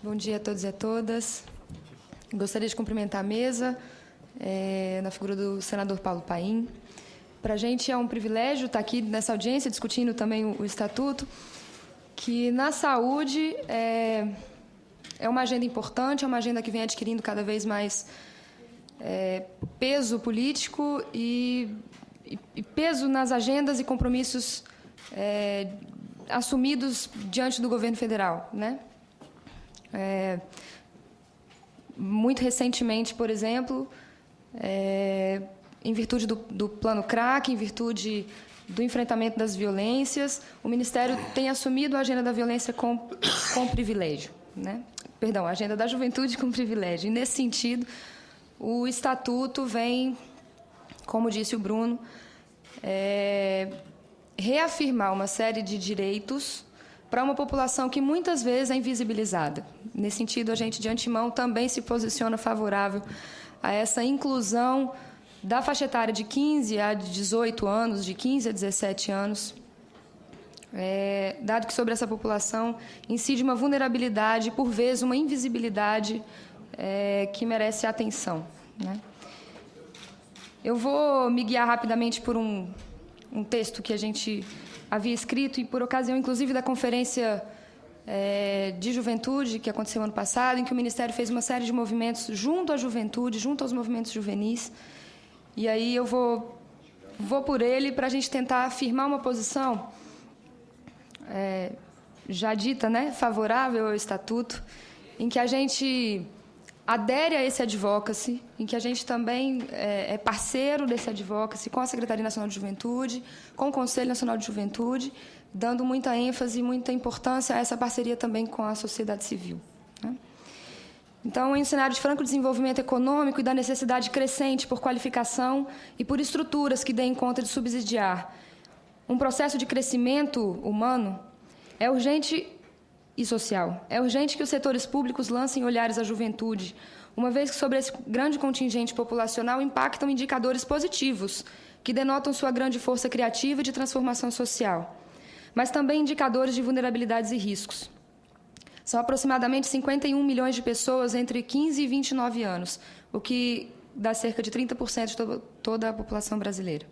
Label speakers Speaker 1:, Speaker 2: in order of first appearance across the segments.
Speaker 1: Bom dia a todos e a todas. Gostaria de cumprimentar a mesa, na figura do senador Paulo Paim. Para a gente é um privilégio estar aqui nessa audiência discutindo também o Estatuto, que na saúde é uma agenda importante, é uma agenda que vem adquirindo cada vez mais peso político e peso nas agendas e compromissos assumidos diante do governo federal, né? Muito recentemente, por exemplo, em virtude do plano CRAC, em virtude do enfrentamento das violências, o Ministério tem assumido a agenda da violência com privilégio, né? Perdão, a agenda da juventude com privilégio. E, nesse sentido, o Estatuto vem, como disse o Bruno, reafirmar uma série de direitos para uma população que muitas vezes é invisibilizada. Nesse sentido, a gente, de antemão, também se posiciona favorável a essa inclusão da faixa etária de 15 a 18 anos, de 15 a 17 anos, dado que sobre essa população incide uma vulnerabilidade, por vezes uma invisibilidade que merece atenção, né? Eu vou me guiar rapidamente por um texto que a gente havia escrito e por ocasião, inclusive, da conferência de juventude que aconteceu ano passado, em que o Ministério fez uma série de movimentos junto à juventude, junto aos movimentos juvenis. E aí eu vou por ele para a gente tentar afirmar uma posição já dita, né, favorável ao Estatuto, em que a gente adere a esse advocacy, em que a gente também é parceiro desse advocacy com a Secretaria Nacional de Juventude, com o Conselho Nacional de Juventude, dando muita ênfase e muita importância a essa parceria também com a sociedade civil, né? Então, em um cenário de franco desenvolvimento econômico e da necessidade crescente por qualificação e por estruturas que deem conta de subsidiar um processo de crescimento humano, é urgente e social. É urgente que os setores públicos lancem olhares à juventude, uma vez que sobre esse grande contingente populacional impactam indicadores positivos, que denotam sua grande força criativa e de transformação social, mas também indicadores de vulnerabilidades e riscos. São aproximadamente 51 milhões de pessoas entre 15 e 29 anos, o que dá cerca de 30% de toda a população brasileira.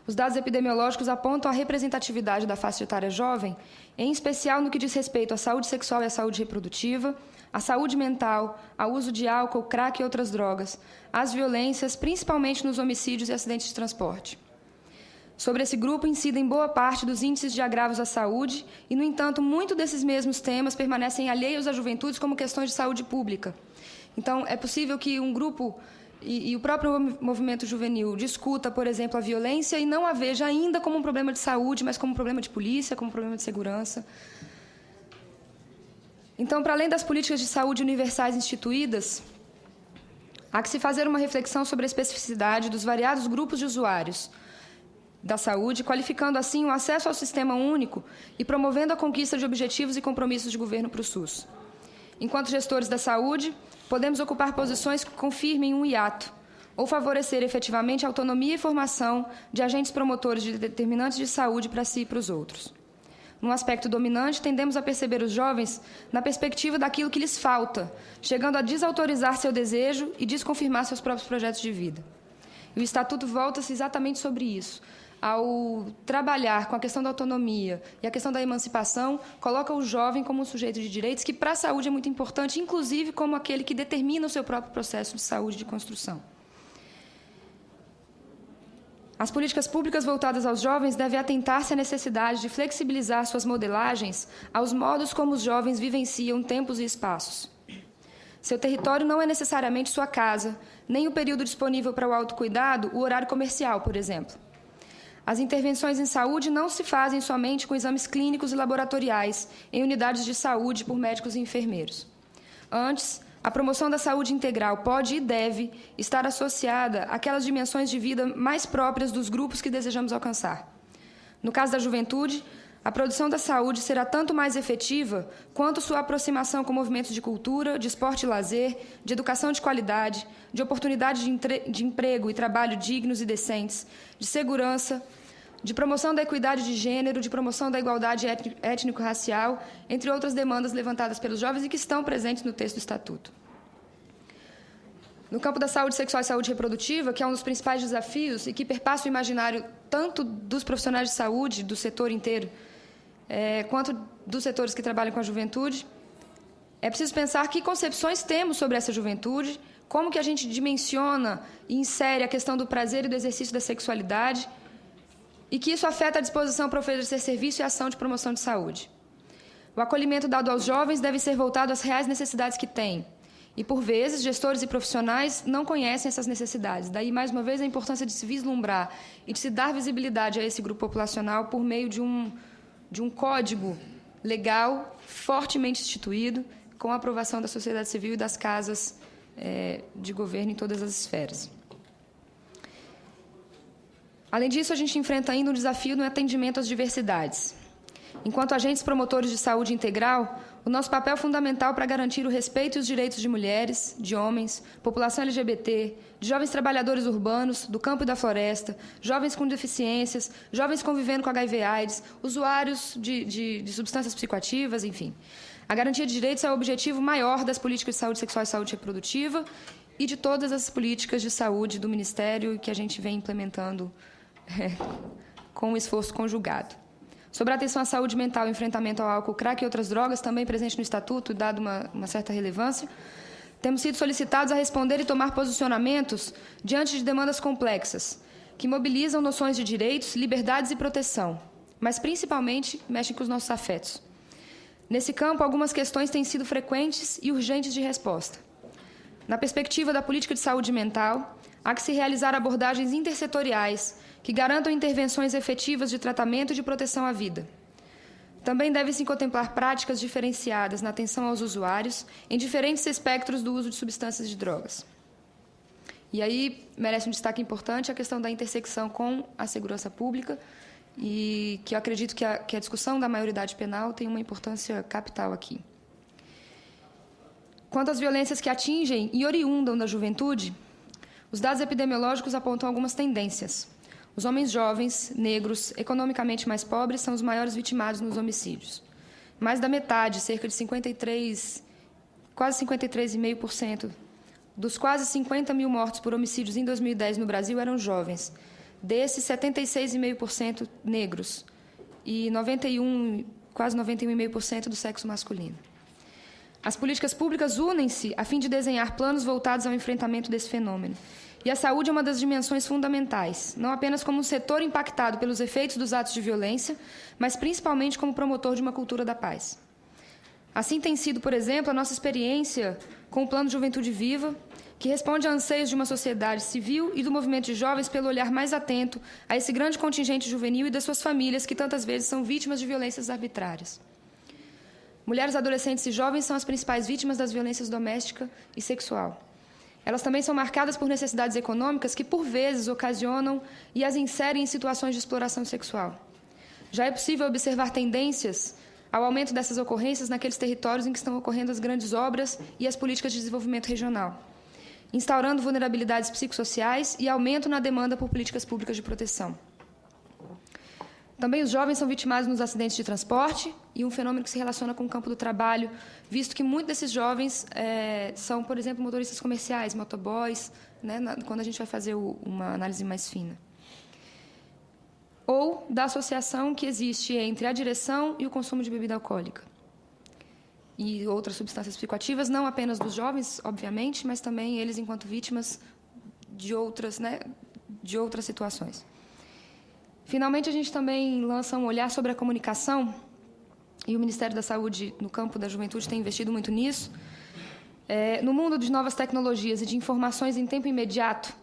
Speaker 1: Os dados epidemiológicos apontam a representatividade da faixa etária jovem, em especial no que diz respeito à saúde sexual e à saúde reprodutiva, à saúde mental, ao uso de álcool, crack e outras drogas, às violências, principalmente nos homicídios e acidentes de transporte. Sobre esse grupo incidem boa parte dos índices de agravos à saúde e, no entanto, muito desses mesmos temas permanecem alheios à juventude como questões de saúde pública. Então, é possível que um grupo e o próprio movimento juvenil discuta, por exemplo, a violência e não a veja ainda como um problema de saúde, mas como um problema de polícia, como um problema de segurança. Então, para além das políticas de saúde universais instituídas, há que se fazer uma reflexão sobre a especificidade dos variados grupos de usuários da saúde, qualificando assim o acesso ao sistema único e promovendo a conquista de objetivos e compromissos de governo para o SUS. Enquanto gestores da saúde, podemos ocupar posições que confirmem um hiato ou favorecer efetivamente a autonomia e formação de agentes promotores de determinantes de saúde para si e para os outros. Num aspecto dominante, tendemos a perceber os jovens na perspectiva daquilo que lhes falta, chegando a desautorizar seu desejo e desconfirmar seus próprios projetos de vida. E o Estatuto volta-se exatamente sobre isso. Ao trabalhar com a questão da autonomia e a questão da emancipação, coloca o jovem como um sujeito de direitos que, para a saúde, é muito importante, inclusive como aquele que determina o seu próprio processo de saúde e de construção. As políticas públicas voltadas aos jovens devem atentar-se à necessidade de flexibilizar suas modelagens aos modos como os jovens vivenciam tempos e espaços. Seu território não é necessariamente sua casa, nem o período disponível para o autocuidado, o horário comercial, por exemplo. As intervenções em saúde não se fazem somente com exames clínicos e laboratoriais em unidades de saúde por médicos e enfermeiros. Antes, a promoção da saúde integral pode e deve estar associada àquelas dimensões de vida mais próprias dos grupos que desejamos alcançar. No caso da juventude, a produção da saúde será tanto mais efetiva quanto sua aproximação com movimentos de cultura, de esporte e lazer, de educação de qualidade, de oportunidades de emprego e trabalho dignos e decentes, de segurança, de promoção da equidade de gênero, de promoção da igualdade étnico-racial, entre outras demandas levantadas pelos jovens e que estão presentes no texto do Estatuto. No campo da saúde sexual e saúde reprodutiva, que é um dos principais desafios e que perpassa o imaginário tanto dos profissionais de saúde, do setor inteiro, quanto dos setores que trabalham com a juventude, é preciso pensar que concepções temos sobre essa juventude, como que a gente dimensiona e insere a questão do prazer e do exercício da sexualidade, e que isso afeta a disposição para oferecer serviço e ação de promoção de saúde. O acolhimento dado aos jovens deve ser voltado às reais necessidades que têm. E, por vezes, gestores e profissionais não conhecem essas necessidades. Daí, mais uma vez, a importância de se vislumbrar e de se dar visibilidade a esse grupo populacional por meio de um código legal fortemente instituído, com a aprovação da sociedade civil e das casas de governo em todas as esferas. Além disso, a gente enfrenta ainda um desafio no atendimento às diversidades. Enquanto agentes promotores de saúde integral, o nosso papel é fundamental para garantir o respeito e os direitos de mulheres, de homens, população LGBT, de jovens trabalhadores urbanos, do campo e da floresta, jovens com deficiências, jovens convivendo com HIV/AIDS, usuários de substâncias psicoativas, enfim. A garantia de direitos é o objetivo maior das políticas de saúde sexual e saúde reprodutiva e de todas as políticas de saúde do Ministério que a gente vem implementando com um esforço conjugado. Sobre a atenção à saúde mental e enfrentamento ao álcool, crack e outras drogas, também presente no Estatuto, dado uma certa relevância, temos sido solicitados a responder e tomar posicionamentos diante de demandas complexas, que mobilizam noções de direitos, liberdades e proteção, mas principalmente mexem com os nossos afetos. Nesse campo, algumas questões têm sido frequentes e urgentes de resposta. Na perspectiva da política de saúde mental, há que se realizar abordagens intersetoriais que garantam intervenções efetivas de tratamento e de proteção à vida. Também devem-se contemplar práticas diferenciadas na atenção aos usuários em diferentes espectros do uso de substâncias e de drogas. E aí merece um destaque importante a questão da intersecção com a segurança pública, e que eu acredito que a discussão da maioridade penal tem uma importância capital aqui. Quanto às violências que atingem e oriundam da juventude, os dados epidemiológicos apontam algumas tendências. Os homens jovens, negros, economicamente mais pobres, são os maiores vitimados nos homicídios. Mais da metade, cerca de quase 53,5%, dos quase 50 mil mortos por homicídios em 2010 no Brasil eram jovens. Desses, 76,5% negros e quase 91,5% do sexo masculino. As políticas públicas unem-se a fim de desenhar planos voltados ao enfrentamento desse fenômeno. E a saúde é uma das dimensões fundamentais, não apenas como um setor impactado pelos efeitos dos atos de violência, mas principalmente como promotor de uma cultura da paz. Assim tem sido, por exemplo, a nossa experiência com o Plano Juventude Viva, que responde a anseios de uma sociedade civil e do movimento de jovens pelo olhar mais atento a esse grande contingente juvenil e das suas famílias que tantas vezes são vítimas de violências arbitrárias. Mulheres, adolescentes e jovens são as principais vítimas das violências doméstica e sexual. Elas também são marcadas por necessidades econômicas que, por vezes, ocasionam e as inserem em situações de exploração sexual. Já é possível observar tendências ao aumento dessas ocorrências naqueles territórios em que estão ocorrendo as grandes obras e as políticas de desenvolvimento regional, instaurando vulnerabilidades psicossociais e aumento na demanda por políticas públicas de proteção. Também os jovens são vitimados nos acidentes de transporte e um fenômeno que se relaciona com o campo do trabalho, visto que muitos desses jovens são, por exemplo, motoristas comerciais, motoboys, né, quando a gente vai fazer uma análise mais fina. Ou da associação que existe entre a direção e o consumo de bebida alcoólica. E outras substâncias psicoativas, não apenas dos jovens, obviamente, mas também eles enquanto vítimas de outras situações. Finalmente, a gente também lança um olhar sobre a comunicação, e o Ministério da Saúde, no campo da juventude, tem investido muito nisso. No mundo de novas tecnologias e de informações em tempo imediato,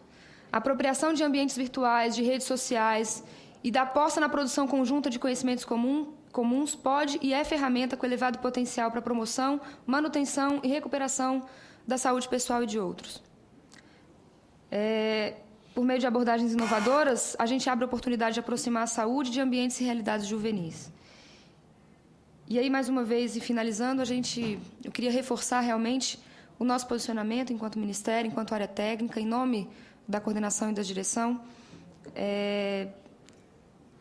Speaker 1: a apropriação de ambientes virtuais, de redes sociais e da aposta na produção conjunta de conhecimentos comuns pode e é ferramenta com elevado potencial para promoção, manutenção e recuperação da saúde pessoal e de outros. Por meio de abordagens inovadoras, a gente abre a oportunidade de aproximar a saúde de ambientes e realidades juvenis. E aí, mais uma vez, e finalizando, eu queria reforçar realmente o nosso posicionamento enquanto Ministério, enquanto área técnica, em nome da coordenação e da direção,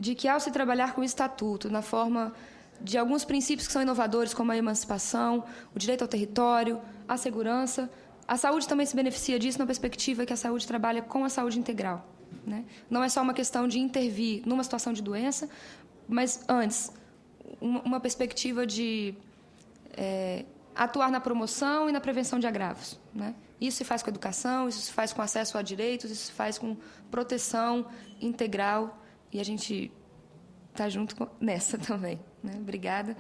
Speaker 1: de que, ao se trabalhar com o Estatuto, na forma de alguns princípios que são inovadores, como a emancipação, o direito ao território, a segurança, a saúde também se beneficia disso na perspectiva que a saúde trabalha com a saúde integral, né? Não é só uma questão de intervir numa situação de doença, mas, antes, uma perspectiva de atuar na promoção e na prevenção de agravos, né? Isso se faz com educação, isso se faz com acesso a direitos, isso se faz com proteção integral, e a gente está junto nessa também, né? Obrigada.